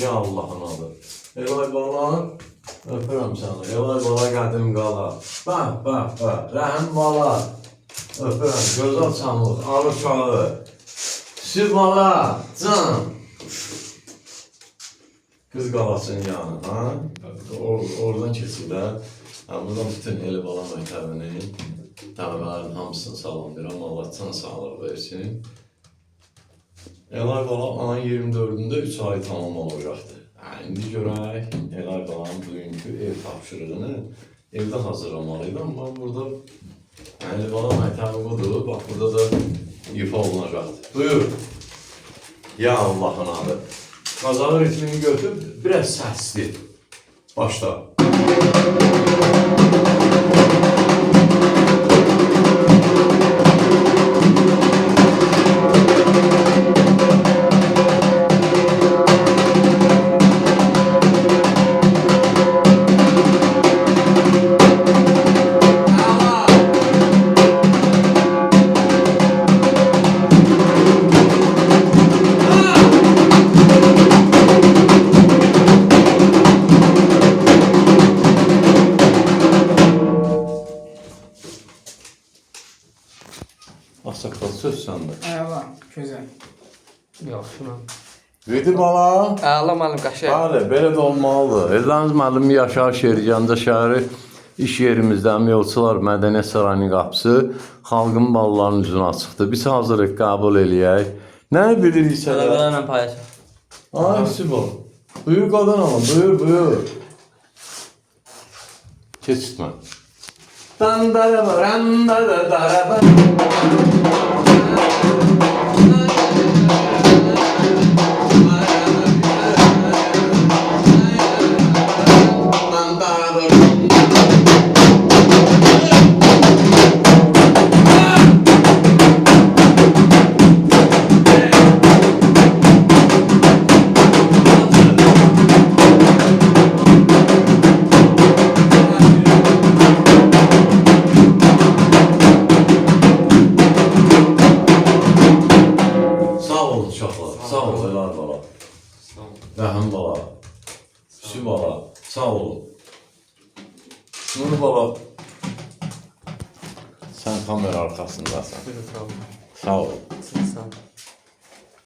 Ya Allah'ın adı. Elay bala, öpürəm səni. Elay bala qədim qala. Bax. Rəhim bala. Öpürəm. Gözəl çamlıq, arı uşağı. Süb bala, can. Qız qalasının yanı, ha? Oradan keçir də. Buradan bütün Eli Bala məktəbinin tələbələrin hamısını salamlayıram. Allah can sağlıq versin. Elay Bala ayın 24-də 3 ay tamam olacaqdır. İndi görək Elay Bala'nın bugünkü ev tapşırığını evdə hazırlamalıydı. Amma burada Eli Bala məktəbi budur. Bax, burada da ifa olunacaqdır. Buyur. Ya Allah'ın adı. Qazalı ritmini götür, biraz səsli. Başla. Asakal söz səndə. Əla, gözəl. Yaxşı mən. Vedi bala. Əla müəllim qəşəng. Bəli, belə də olmalıdır. Elzəniz müəllim yaşayış yeri, Gəncə şəhəri iş yerimizdən Yolçular Mədəniyyət Sarayının qapısı xalqın balalarının üzünə açıqdır. Biz hazırıq, qəbul eləyək. Nə bilirik sənə? Tələbələrlə paylaşaq. Ay, sübol. Buyur qadan alın, buyur. Keçitmə. Dandaraba, randaraba. Sağ ol, Elay bala. Rəhim bala. Süb bala. Sağ olun. Nur bala. Sən kamera arkasındasan. Buyurun, sağ olun. Sağ ol. Siz sağ olun.